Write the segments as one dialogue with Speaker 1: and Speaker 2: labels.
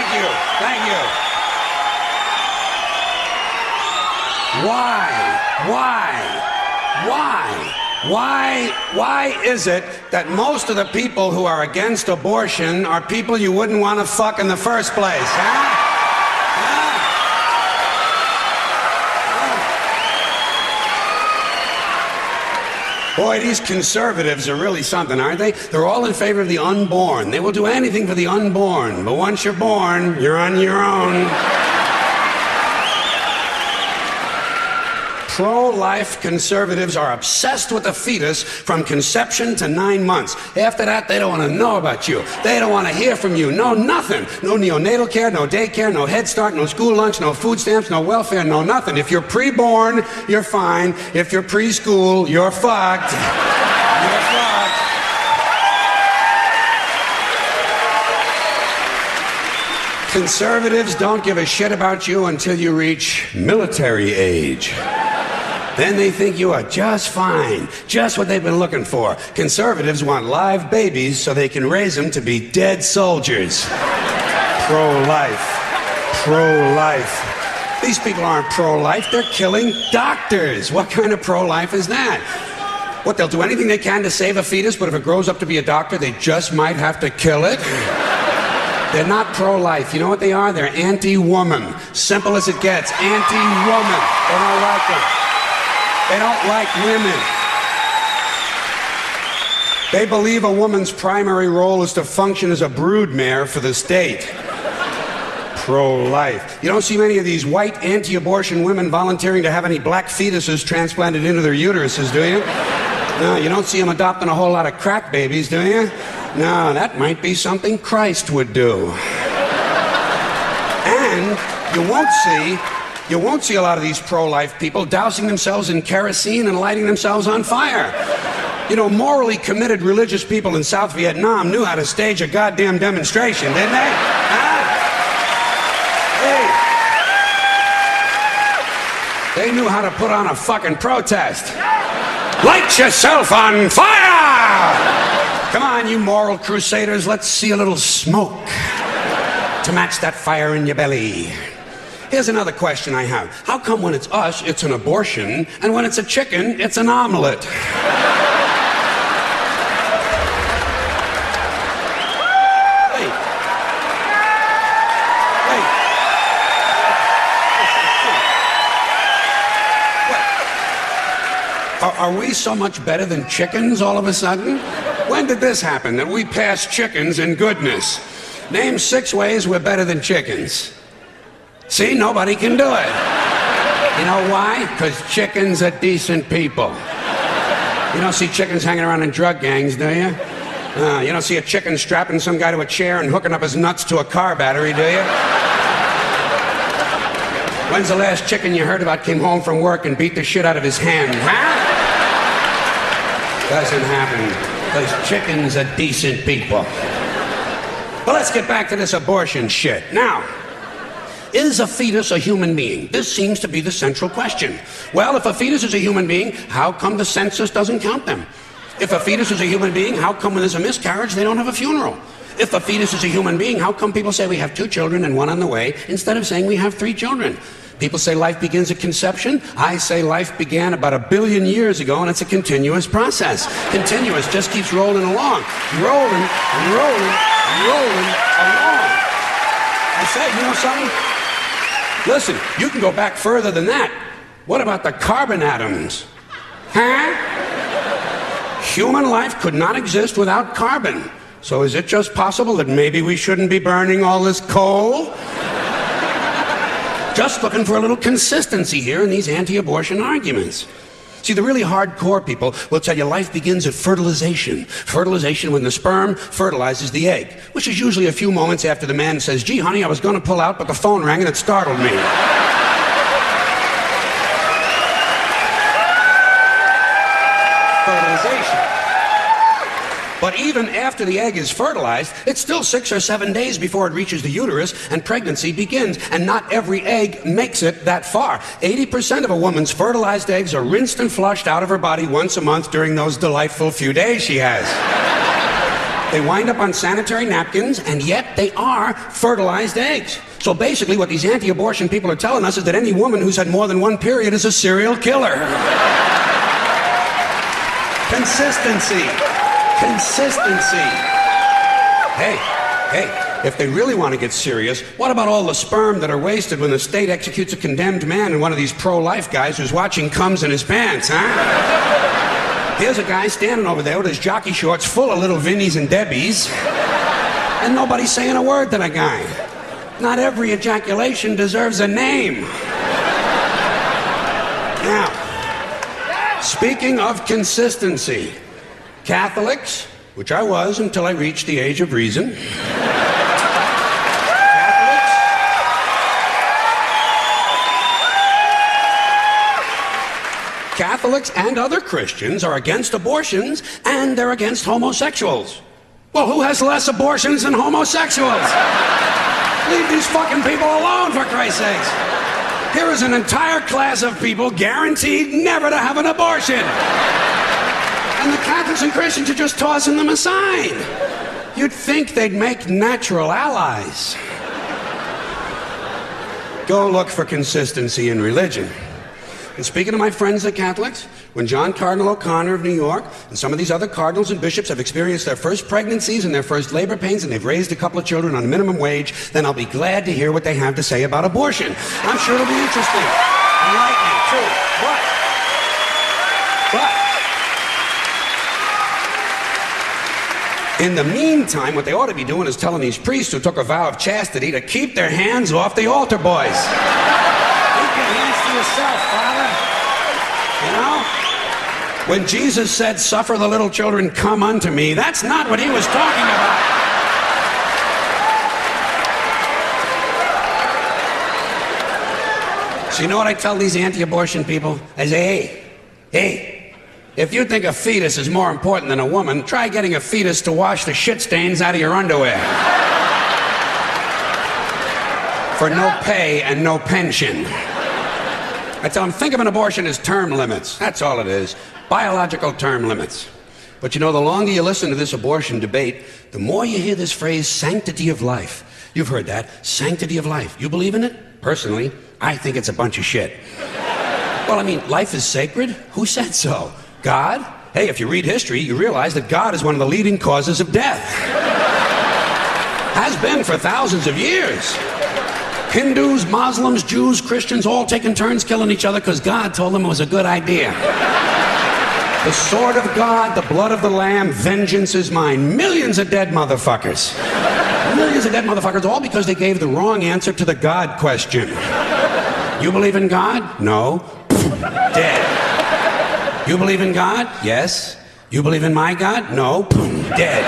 Speaker 1: Thank you. Thank you. Why is it that most of the people who are against abortion are people you wouldn't want to fuck in the first place, huh? Boy, these conservatives are really something, aren't they? They're all in favor of the unborn. They will do anything for the unborn. But once you're born, you're on your own. Pro-life conservatives are obsessed with the fetus from conception to 9 months. After that, they don't want to know about you. They don't want to hear from you. No, nothing. No neonatal care, no daycare, no Head Start, no school lunch, no food stamps, no welfare, no nothing. If you're pre-born, you're fine. If you're preschool, you're fucked. You're fucked. Conservatives don't give a shit about you until you reach military age. Then they think you are just fine, just what they've been looking for. Conservatives want live babies so they can raise them to be dead soldiers. Pro-life. Pro-life. These people aren't pro-life, they're killing doctors. What kind of pro-life is that? What, they'll do anything they can to save a fetus, but if it grows up to be a doctor, they just might have to kill it? They're not pro-life. You know what they are? They're anti-woman. Simple as it gets. Anti-woman. They don't like them. They don't like women. They believe a woman's primary role is to function as a broodmare for the state. Pro-life. You don't see many of these white anti-abortion women volunteering to have any black fetuses transplanted into their uteruses, do you? No, you don't see them adopting a whole lot of crack babies, do you? No, that might be something Christ would do. And you won't see a lot of these pro-life people dousing themselves in kerosene and lighting themselves on fire. You know, morally committed religious people in South Vietnam knew how to stage a goddamn demonstration, didn't they? Huh? Hey. They knew how to put on a fucking protest. Light yourself on fire! Come on, you moral crusaders, let's see a little smoke to match that fire in your belly. Here's another question I have. How come when it's us, it's an abortion, and when it's a chicken, it's an omelet? Hey. What? Are we so much better than chickens all of a sudden? When did this happen, that we passed chickens in goodness? Name 6 ways we're better than chickens. See, nobody can do it. You know why? Because chickens are decent people. You don't see chickens hanging around in drug gangs, do you? You don't see a chicken strapping some guy to a chair and hooking up his nuts to a car battery, do you? When's the last chicken you heard about came home from work and beat the shit out of his hen, huh? Doesn't happen, because chickens are decent people. But let's get back to this abortion shit. Now, is a fetus a human being? This seems to be the central question. Well, if a fetus is a human being, how come the census doesn't count them? If a fetus is a human being, how come when there's a miscarriage, they don't have a funeral? If a fetus is a human being, how come people say we have 2 children and 1 on the way, instead of saying we have 3 children? People say life begins at conception. I say life began about 1 billion years ago, and it's a continuous process. Continuous, just keeps rolling along. Rolling along. I say, you know something? Listen, you can go back further than that. What about the carbon atoms? Huh? Human life could not exist without carbon. So is it just possible that maybe we shouldn't be burning all this coal? Just looking for a little consistency here in these anti-abortion arguments. See, the really hardcore people will tell you life begins at fertilization. Fertilization when the sperm fertilizes the egg, which is usually a few moments after the man says, gee, honey, I was going to pull out, but the phone rang and it startled me. Fertilization. But even after the egg is fertilized, it's still 6 or 7 days before it reaches the uterus and pregnancy begins. And not every egg makes it that far. 80% of a woman's fertilized eggs are rinsed and flushed out of her body once a month during those delightful few days she has. They wind up on sanitary napkins, and yet they are fertilized eggs. So basically what these anti-abortion people are telling us is that any woman who's had more than one period is a serial killer. Consistency. Consistency. Hey, if they really want to get serious, what about all the sperm that are wasted when the state executes a condemned man and one of these pro-life guys who's watching comes in his pants, huh? Here's a guy standing over there with his jockey shorts full of little Vinnies and Debbies, and nobody's saying a word to the guy. Not every ejaculation deserves a name. Now, speaking of consistency, Catholics, which I was until I reached the age of reason, Catholics and other Christians are against abortions, and they're against homosexuals. Well, who has less abortions than homosexuals? Leave these fucking people alone, for Christ's sakes. Here is an entire class of people guaranteed never to have an abortion. And the Catholics and Christians are just tossing them aside. You'd think they'd make natural allies. Go look for consistency in religion. And speaking of my friends, the Catholics, when John Cardinal O'Connor of New York and some of these other cardinals and bishops have experienced their first pregnancies and their first labor pains and they've raised a couple of children on minimum wage, then I'll be glad to hear what they have to say about abortion. I'm sure it'll be interesting. Enlightening, too. But in the meantime, what they ought to be doing is telling these priests who took a vow of chastity to keep their hands off the altar boys. Keep your hands to yourself, Father. You know? When Jesus said, "Suffer the little children, come unto me," that's not what he was talking about. So you know what I tell these anti-abortion people? I say, hey, if you think a fetus is more important than a woman, try getting a fetus to wash the shit stains out of your underwear. For no pay and no pension. I tell them, think of an abortion as term limits. That's all it is. Biological term limits. But you know, the longer you listen to this abortion debate, the more you hear this phrase, sanctity of life. You've heard that, sanctity of life. You believe in it? Personally, I think it's a bunch of shit. Well, I mean, life is sacred? Who said so? God? Hey, if you read history, you realize that God is one of the leading causes of death. Has been for thousands of years. Hindus, Muslims, Jews, Christians, all taking turns killing each other because God told them it was a good idea. The sword of God, the blood of the Lamb, vengeance is mine. Millions of dead motherfuckers. Millions of dead motherfuckers, all because they gave the wrong answer to the God question. You believe in God? No. Dead. You believe in God? Yes. You believe in my God? No. Dead.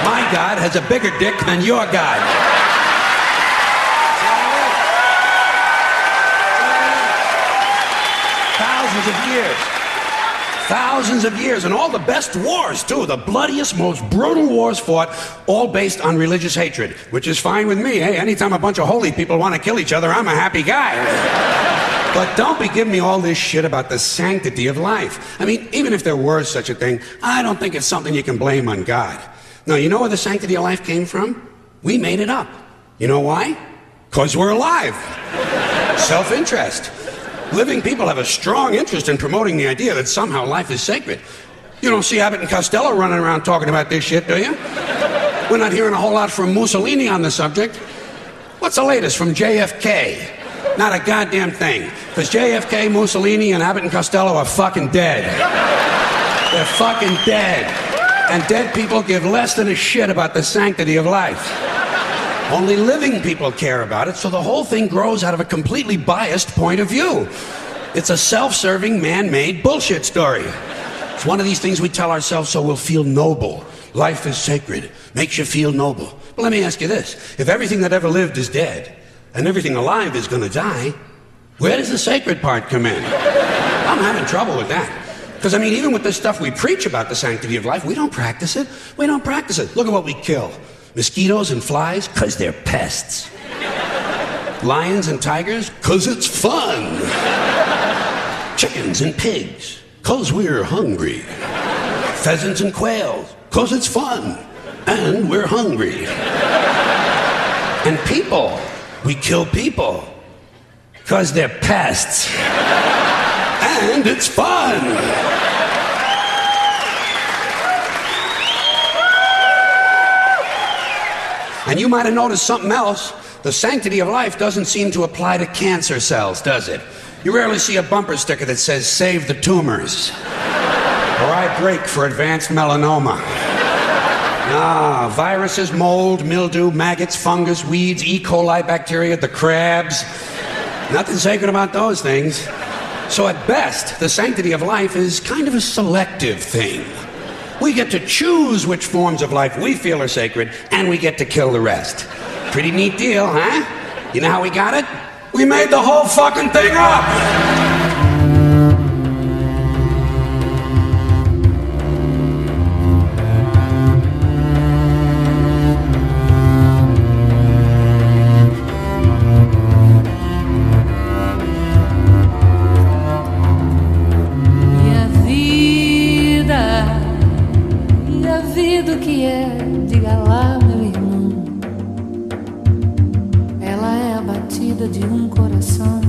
Speaker 1: My God has a bigger dick than your God. Thousands of years, and all the best wars, too. The bloodiest, most brutal wars fought, all based on religious hatred, which is fine with me. Hey, anytime a bunch of holy people want to kill each other, I'm a happy guy. But don't be giving me all this shit about the sanctity of life. I mean, even if there were such a thing, I don't think it's something you can blame on God. Now, you know where the sanctity of life came from? We made it up. You know why? Because we're alive. Self-interest. Living people have a strong interest in promoting the idea that somehow life is sacred. You don't see Abbott and Costello running around talking about this shit, do you? We're not hearing a whole lot from Mussolini on the subject. What's the latest from JFK? Not a goddamn thing. Because JFK, Mussolini, and Abbott and Costello are fucking dead. They're fucking dead. And dead people give less than a shit about the sanctity of life. Only living people care about it, so the whole thing grows out of a completely biased point of view. It's a self-serving, man-made bullshit story. It's one of these things we tell ourselves so we'll feel noble. Life is sacred. Makes you feel noble. But let me ask you this. If everything that ever lived is dead, and everything alive is gonna die, where does the sacred part come in? I'm having trouble with that. Because, I mean, even with this stuff we preach about the sanctity of life, we don't practice it. We don't practice it. Look at what we kill. Mosquitoes and flies, because they're pests. Lions and tigers, because it's fun. Chickens and pigs, because we're hungry. Pheasants and quails, because it's fun. and we're hungry. And people, we kill people because they're pests. And it's fun. And you might have noticed something else. The sanctity of life doesn't seem to apply to cancer cells, does it? You rarely see a bumper sticker that says, "Save the tumors," or "I break for advanced melanoma." Viruses, mold, mildew, maggots, fungus, weeds, E. coli bacteria, the crabs. Nothing sacred about those things. So at best, the sanctity of life is kind of a selective thing. We get to choose which forms of life we feel are sacred, and we get to kill the rest. Pretty neat deal, huh? You know how we got it? We made the whole fucking thing up!
Speaker 2: O que é, diga lá, meu irmão. Ela é a batida de um coração.